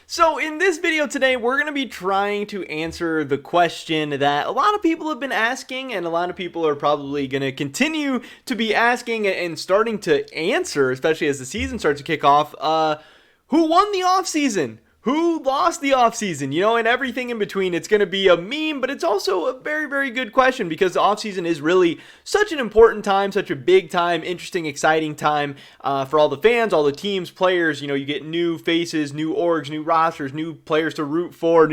So in this video today, we're going to be trying to answer the question that a lot of people have been asking, and a lot of people are probably going to continue to be asking and starting to answer, especially as the season starts to kick off. Who won the offseason? Who lost the offseason? You know, and everything in between. It's going to be a meme, but it's also a very, very good question because the offseason is really such an important time, such a big time, interesting, exciting time for all the fans, all the teams, players. You know, you get new faces, new orgs, new rosters, new players to root for, and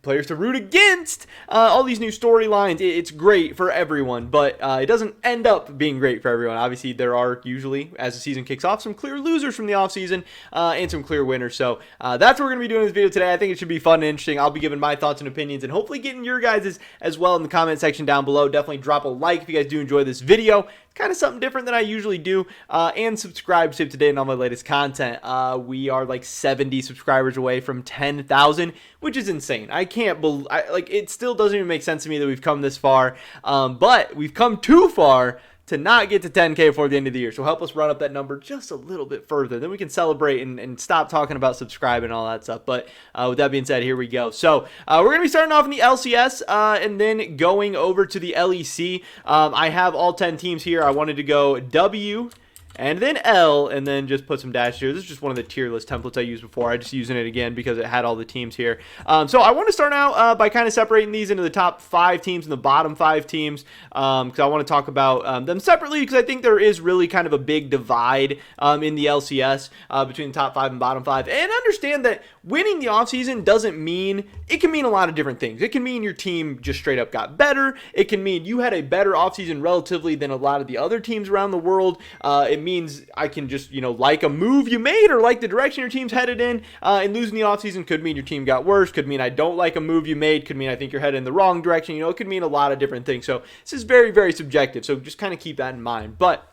players to root against. All these new storylines. It's great for everyone, but it doesn't end up being great for everyone. Obviously, there are usually, as the season kicks off, some clear losers from the offseason and some clear winners. So that's what we're going to be doing in this video today. I think it should be fun and interesting. I'll be giving my thoughts and opinions and hopefully getting your guys' as well in the comment section down below. Definitely drop a like if you guys do enjoy this video. Kind of something different than I usually do, and subscribe to stay up to date on all my latest content. We are like 70 subscribers away from 10,000, which is insane. I can't believe, it still doesn't even make sense to me that we've come this far, but we've come too far to not get to 10K before the end of the year. So help us run up that number just a little bit further. Then we can celebrate and stop talking about subscribing and all that stuff. But with that being said, here we go. So we're going to be starting off in the LCS and then going over to the LEC. I have all 10 teams here. I wanted to go W and then L, and then just put some dash here. This is just one of the tier list templates I used before. I just using it again because it had all the teams here. So I want to start out by kind of separating these into the top 5 teams and the bottom 5 teams because I want to talk about them separately because I think there is really kind of a big divide in the LCS between the top 5 and bottom 5. And understand that winning the offseason doesn't mean, it can mean a lot of different things. It can mean your team just straight up got better. It can mean you had a better offseason relatively than a lot of the other teams around the world. It means I can just, like a move you made or like the direction your team's headed in, and losing the offseason could mean your team got worse, could mean I don't like a move you made, could mean I think you're headed in the wrong direction. It could mean a lot of different things. So this is very, very subjective. So just kind of keep that in mind. But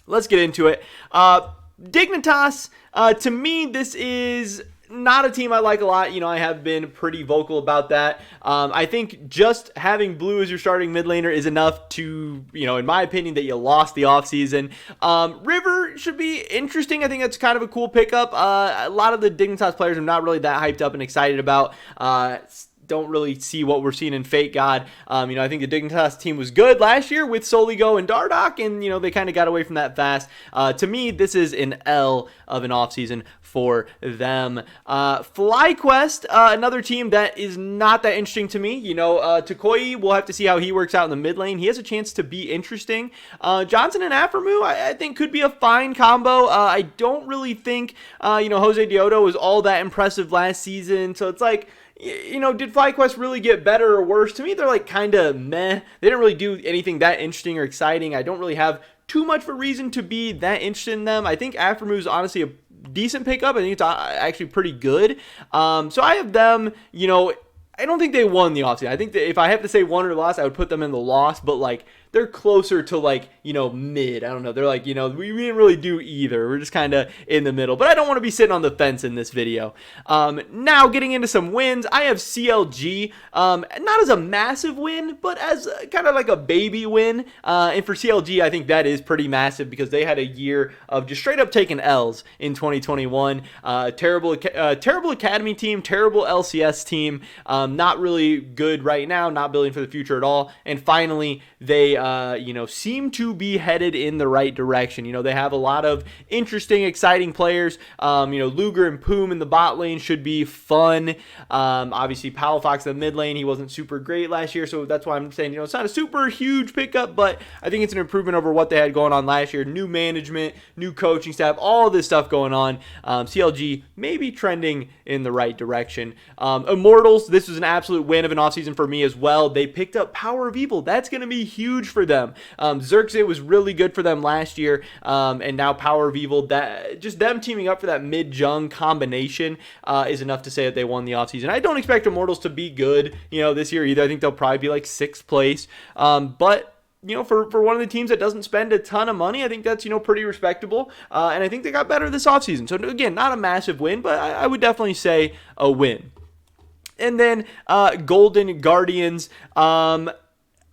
let's get into it. Dignitas, to me, this is not a team I like a lot. I have been pretty vocal about that. I think just having blue as your starting mid laner is enough to, in my opinion, that you lost the offseason. River should be interesting. I think that's kind of a cool pickup. A lot of the Dignitas players I'm not really that hyped up and excited about. Don't really see what we're seeing in Fate God. I think the Dignitas team was good last year with Soligo and Dardoch, and, they kind of got away from that fast. To me, this is an L of an offseason for them. FlyQuest, another team that is not that interesting to me. Takoi, we'll have to see how he works out in the mid lane. He has a chance to be interesting. Johnson and Aphromoo, I think could be a fine combo. I don't really think, Jose Diodo was all that impressive last season, so it's like, did FlyQuest really get better or worse? To me, they're like kind of meh. They didn't really do anything that interesting or exciting. I don't really have too much of a reason to be that interested in them. I think Aphromoo is honestly a decent pickup. I think it's actually pretty good. So I have them, I don't think they won the offseason. I think that if I have to say won or lost, I would put them in the loss, but they're closer to mid. I don't know. They're we didn't really do either. We're just kind of in the middle, but I don't want to be sitting on the fence in this video. Now getting into some wins, I have CLG, not as a massive win, but as kind of like a baby win. And for CLG, I think that is pretty massive because they had a year of just straight up taking L's in 2021. Terrible academy team, terrible LCS team. Not really good right now, not building for the future at all. And finally, they seem to be headed in the right direction. They have a lot of interesting, exciting players. Luger and Poom in the bot lane should be fun. Obviously, Palafox in the mid lane, he wasn't super great last year, so that's why I'm saying, it's not a super huge pickup, but I think it's an improvement over what they had going on last year. New management, new coaching staff, all this stuff going on. CLG maybe trending in the right direction. Immortals, this was an absolute win of an offseason for me as well. They picked up Power of Evil. That's going to be huge for them. Xerxes was really good for them last year, and now Power of Evil, that just them teaming up for that mid-jung combination is enough to say that they won the offseason. I don't expect Immortals to be good, this year either. I think they'll probably be 6th place, but for one of the teams that doesn't spend a ton of money, I think that's, pretty respectable. And I think they got better this offseason. So again, not a massive win, but I would definitely say a win. And then Golden Guardians,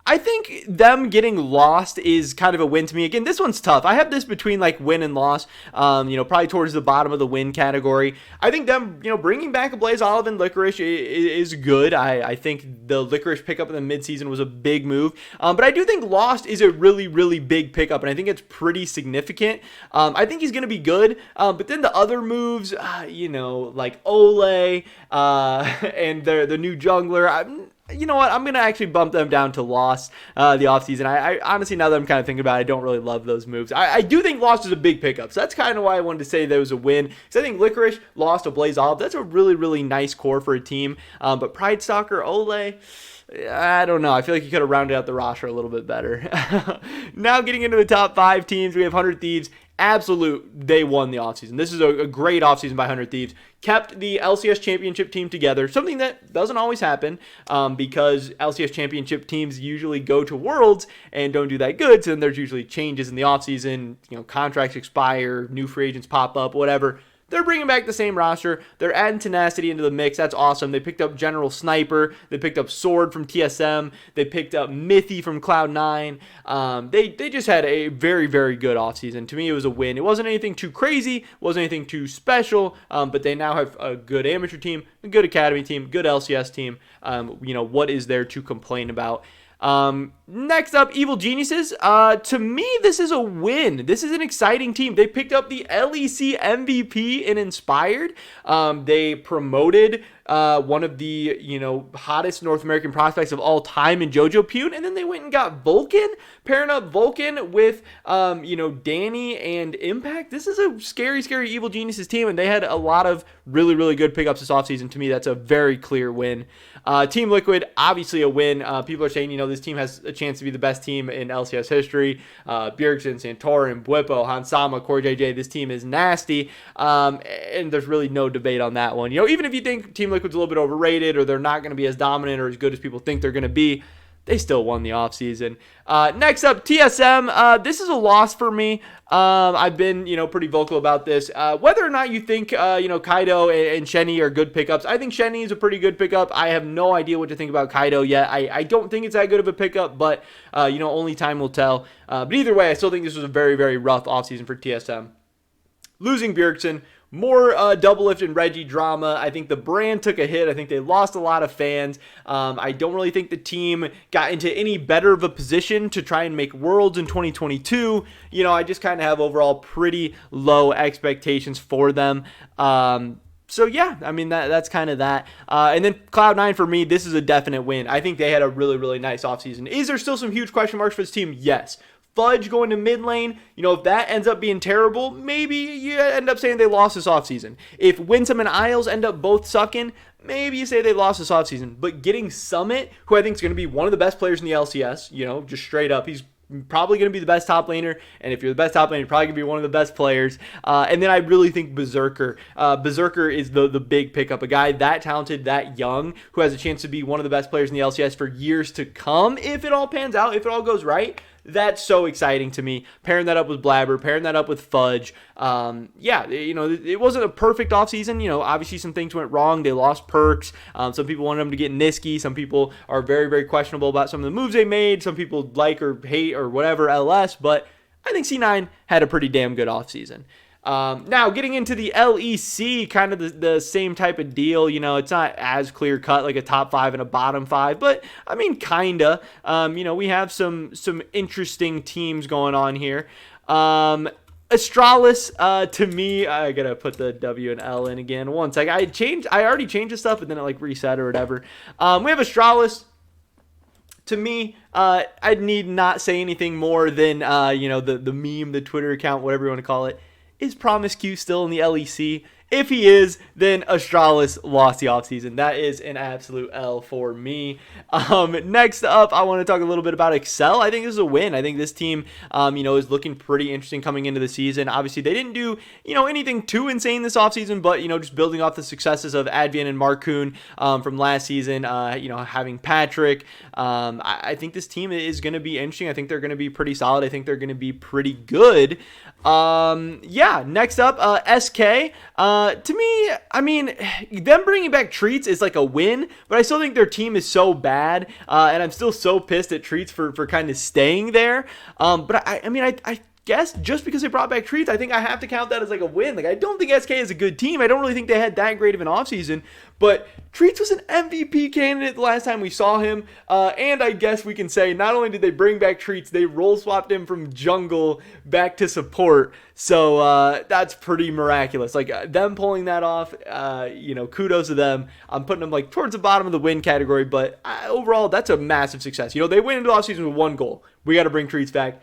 I think them getting lost is kind of a win to me. Again, this one's tough. I have this between like win and loss, probably towards the bottom of the win category. I think them, bringing back a Blaze Olive and Licorice is good. I think the Licorice pickup in the midseason was a big move. But I do think lost is a really, really big pickup, and I think it's pretty significant. I think he's going to be good. But then the other moves, like Ole and the new jungler, you know what? I'm going to actually bump them down to loss the offseason. I honestly, now that I'm kind of thinking about it, I don't really love those moves. I do think loss is a big pickup. So that's kind of why I wanted to say there was a win. Because I think Licorice lost to Blaze Olive. That's a really, really nice core for a team. But Pride Stalker, Ole, I don't know. I feel like you could have rounded out the roster a little bit better. Now getting into the top 5 teams, we have 100 Thieves. They won the offseason. This is a great offseason by 100 Thieves. Kept the LCS Championship team together, something that doesn't always happen because LCS Championship teams usually go to Worlds and don't do that good, so then there's usually changes in the offseason, contracts expire, new free agents pop up, whatever. They're bringing back the same roster. They're adding Tenacity into the mix. That's awesome. They picked up General Sniper. They picked up Sword from TSM. They picked up Mithy from Cloud9. They just had a very, very good offseason. To me, it was a win. It wasn't anything too crazy. Wasn't anything too special. But they now have a good amateur team, a good academy team, good LCS team. What is there to complain about? Next up, Evil Geniuses. To me, this is a win. This is an exciting team. They picked up the LEC MVP in Inspired. They promoted one of the, hottest North American prospects of all time in Jojo Pune, and then they went and got Vulcan, pairing up Vulcan with, Danny and Impact. This is a scary, scary Evil Geniuses team, and they had a lot of really, really good pickups this offseason. To me, that's a very clear win. Team Liquid, obviously a win. People are saying, this team has a chance to be the best team in LCS history. Bjergsen, Santorin, Bwipo, Hansama, Core JJ, this team is nasty. And there's really no debate on that one. Even if you think Team Liquid's a little bit overrated or they're not going to be as dominant or as good as people think they're going to be, they still won the offseason. Next up, TSM. This is a loss for me. I've been, pretty vocal about this. Whether or not you think, Kaido and Shenny are good pickups, I think Shenny is a pretty good pickup. I have no idea what to think about Kaido yet. I don't think it's that good of a pickup, but, only time will tell. But either way, I still think this was a very, very rough offseason for TSM. Losing Bjergsen. More Doublelift and Reggie drama. I think the brand took a hit. I think they lost a lot of fans. I don't really think the team got into any better of a position to try and make Worlds in 2022. I just kind of have overall pretty low expectations for them. So yeah, that's kind of that. And then Cloud9 for me, this is a definite win. I think they had a really, really nice offseason. Is there still some huge question marks for this team? Yes. Fudge going to mid lane, if that ends up being terrible, maybe you end up saying they lost this offseason. If Winsome and Isles end up both sucking, maybe you say they lost this offseason. But getting Summit, who I think is going to be one of the best players in the LCS, just straight up, he's probably going to be the best top laner, and if you're the best top laner, you're probably going to be one of the best players. And then I really think Berserker. Berserker is the big pickup, a guy that talented, that young, who has a chance to be one of the best players in the LCS for years to come, if it all pans out, if it all goes right. That's so exciting to me. Pairing that up with Blabber, pairing that up with Fudge. It wasn't a perfect offseason. Obviously some things went wrong. They lost perks. Some people wanted them to get Niski. Some people are very, very questionable about some of the moves they made. Some people like or hate or whatever LS. But I think C9 had a pretty damn good offseason. Now, getting into the LEC, kind of the same type of deal. It's not as clear cut like a top 5 and a bottom 5, but kinda. We have some interesting teams going on here. Astralis, to me, I gotta put the W and L in again. One sec. I already changed the stuff, but then it reset or whatever. We have Astralis. To me, I need not say anything more than the meme, the Twitter account, whatever you want to call it. Is Promise Q still in the LEC? If he is, then Astralis lost the offseason. That is an absolute L for me. Next up, I want to talk a little bit about Excel. I think this is a win. I think this team, is looking pretty interesting coming into the season. Obviously, they didn't do, anything too insane this offseason, but, just building off the successes of Advian and Marcoon from last season, having Patrick. I think this team is going to be interesting. I think they're going to be pretty solid. I think they're going to be pretty good. Next up, SK. To me, I mean, them bringing back Treats is like a win, but I still think their team is so bad, and I'm still so pissed at Treats for kind of staying there. But I guess just because they brought back Treats, I think I have to count that as like a win. Like, I don't think SK is a good team. I don't really think they had that great of an offseason, but Treats was an MVP candidate the last time we saw him, and I guess we can say not only did they bring back Treats, they role swapped him from jungle back to support, so that's pretty miraculous. Like, them pulling that off, kudos to them. I'm putting them like towards the bottom of the win category, but overall, that's a massive success. They went into the offseason with one goal. We got to bring Treats back.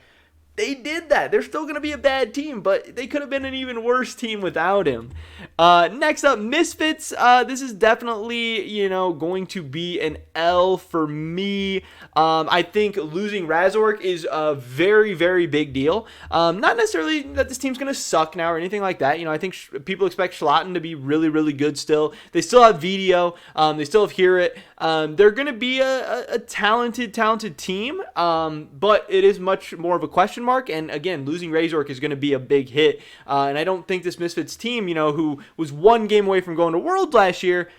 They did that. They're still going to be a bad team, but they could have been an even worse team without him. Next up, Misfits. This is definitely, going to be an L for me. I think losing Razork is a very, very big deal. Not necessarily that this team's going to suck now or anything like that. I think people expect Schlatten to be really, really good still. They still have Video. They still have Hear It. They're going to be a talented team, but it is much more of a question mark. And again, losing Razork is going to be a big hit. And I don't think this Misfits team, who was one game away from going to Worlds last year,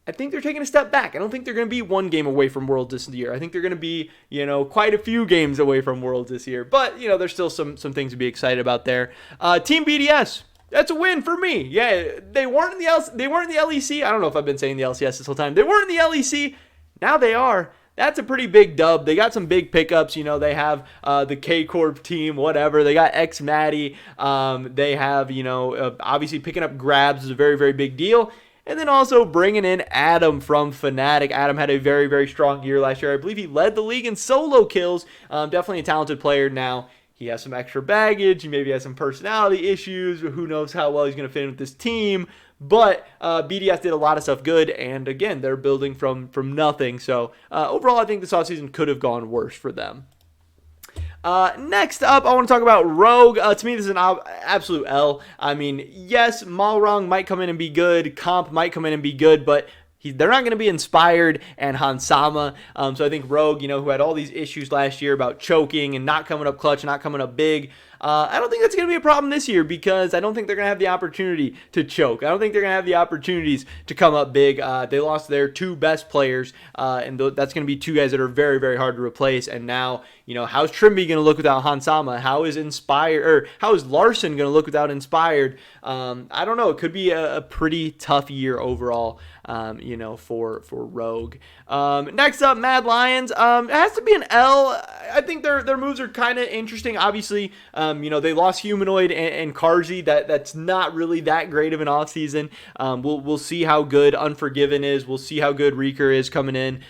I think they're taking a step back. I don't think they're going to be one game away from Worlds this year. I think they're going to be, quite a few games away from Worlds this year. But, there's still some things to be excited about there. Team BDS. That's a win for me. Yeah, they weren't in the LEC. I don't know if I've been saying the LCS this whole time. They weren't in the LEC. Now they are. That's a pretty big dub. They got some big pickups. They have the K-Corp team, whatever. They got X-Matty. They have, obviously picking up Grabs is a very, very big deal. And then also bringing in Adam from Fnatic. Adam had a very, very strong year last year. I believe he led the league in solo kills. Definitely a talented player now. He has some extra baggage. He maybe has some personality issues. Who knows how well he's going to fit in with this team. But BDS did a lot of stuff good. And again, they're building from nothing. So overall, I think this offseason could have gone worse for them. Next up, I want to talk about Rogue. To me, this is an absolute L. I mean, yes, Malrong might come in and be good. Comp might come in and be good. But they're not going to be Inspired and Hansama. So I think Rogue, who had all these issues last year about choking and not coming up clutch, not coming up big, I don't think that's going to be a problem this year because I don't think they're going to have the opportunity to choke. I don't think they're going to have the opportunities to come up big. They lost their two best players, and that's going to be two guys that are very, very hard to replace. And now, how's Trimby going to look without Hansama? How is Larson going to look without Inspired? I don't know. It could be a pretty tough year overall, for Rogue. Next up, Mad Lions. It has to be an L. I think their moves are kind of interesting. Obviously, they lost Humanoid and Karzi. That's not really that great of an offseason. We'll see how good Unforgiven is. We'll see how good Reeker is coming in.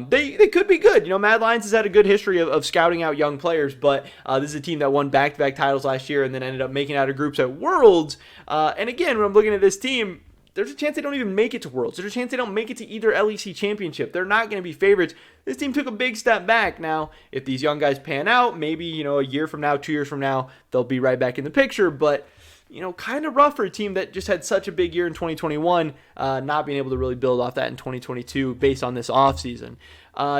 They could be good. Mad Lions has had a good history of scouting out young players, but this is a team that won back-to-back titles last year and then ended up making out of groups at Worlds. And again, when I'm looking at this team, there's a chance they don't even make it to Worlds. There's a chance they don't make it to either LEC Championship. They're not going to be favorites. This team took a big step back. Now, if these young guys pan out, maybe, a year from now, 2 years from now, they'll be right back in the picture. But, kind of rough for a team that just had such a big year in 2021, not being able to really build off that in 2022 based on this offseason.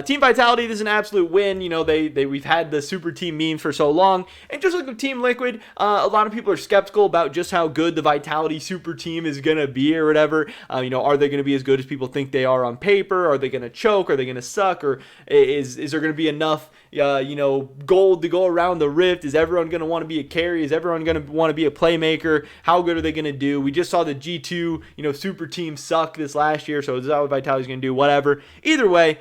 Team Vitality, this is an absolute win. We've had the super team memes for so long. And just like with Team Liquid, a lot of people are skeptical about just how good the Vitality super team is going to be or whatever. Are they going to be as good as people think they are on paper? Are they going to choke? Are they going to suck? Or is there going to be enough, gold to go around the rift? Is everyone going to want to be a carry? Is everyone going to want to be a playmaker? How good are they going to do? We just saw the G2, super team suck this last year. So is that what Vitality's going to do? Whatever. Either way,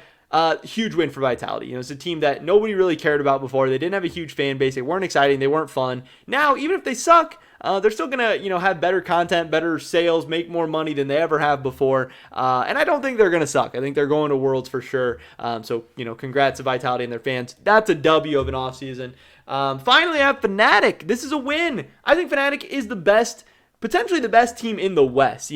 huge win for Vitality. It's a team that nobody really cared about before. They didn't have a huge fan base. They weren't exciting. They weren't fun. Now, even if they suck, they're still going to, have better content, better sales, make more money than they ever have before. And I don't think they're going to suck. I think they're going to Worlds for sure. So, congrats to Vitality and their fans. That's a W of an offseason. Finally, I have Fnatic. This is a win. I think Fnatic is potentially the best team in the West.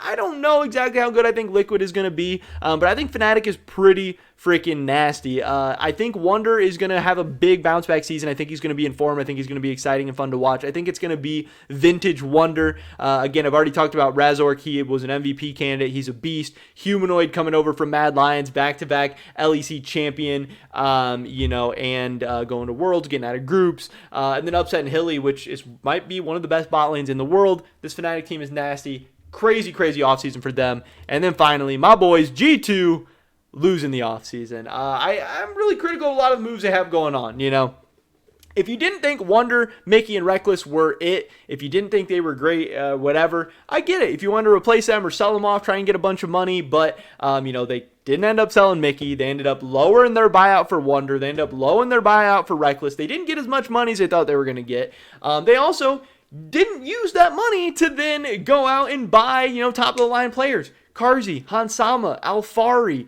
I don't know exactly how good I think Liquid is going to be, but I think Fnatic is pretty freaking nasty. I think Wonder is going to have a big bounce back season. I think he's going to be in form. I think he's going to be exciting and fun to watch. I think it's going to be vintage Wonder. Again, I've already talked about Razork. He was an MVP candidate. He's a beast. Humanoid coming over from Mad Lions, back-to-back LEC champion, and going to Worlds, getting out of groups. And then upsetting Hilly, which might be one of the best bot lanes in the world. world. This Fnatic team is nasty. Crazy offseason for them. And then finally, my boys, G2, losing the offseason. I'm really critical of a lot of the moves they have going on, you know. If you didn't think Wonder, Mickey, and Reckless were it, if you didn't think they were great, whatever, I get it. If you wanted to replace them or sell them off, try and get a bunch of money, but, you know, they didn't end up selling Mickey. They ended up lowering their buyout for Wonder. They ended up lowering their buyout for Reckless. They didn't get as much money as they thought they were going to get. They also didn't use that money to then go out and buy, you know, top-of-the-line players. Karzi, Hansama, Alfari,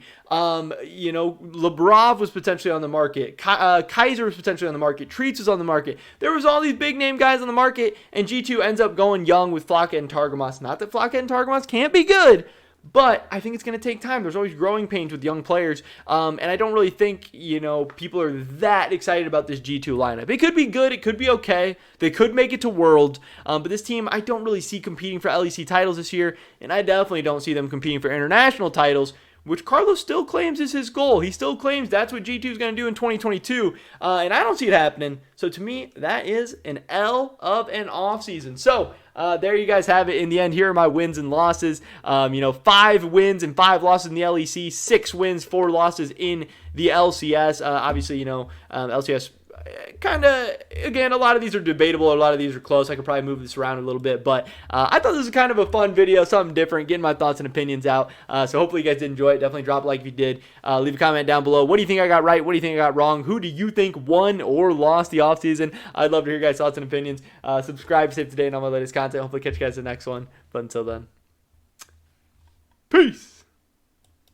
you know, Lebrov was potentially on the market. Kaiser was potentially on the market. Treats was on the market. There was all these big-name guys on the market, and G2 ends up going young with Flocka and Targamas. Not that Flocka and Targamas can't be good, but I think it's going to take time. There's always growing pains with young players, and I don't really think, you know, people are that excited about this G2 lineup. It could be good. It could be okay. They could make it to World, but this team I don't really see competing for LEC titles this year, and I definitely don't see them competing for international titles, which Carlos still claims is his goal. He still claims that's what G2 is going to do in 2022, and I don't see it happening. So to me, that is an L of an offseason. So there you guys have it. In the end, here are my wins and losses. You know, 5 wins and 5 losses in the LEC, 6 wins, 4 losses in the LCS. Obviously, you know, LCS kind of, again, a lot of these are debatable. A lot of these are close. I could probably move this around a little bit, but I thought this was kind of a fun video, something different, getting my thoughts and opinions out. So hopefully you guys did enjoy it. Definitely drop a like if you did. Leave a comment down below. What do you think I got right? What do you think I got wrong? Who do you think won or lost the offseason? I'd love to hear your guys' thoughts and opinions. Subscribe, stay up to date on all my latest content. Hopefully catch you guys in the next one. But until then, peace.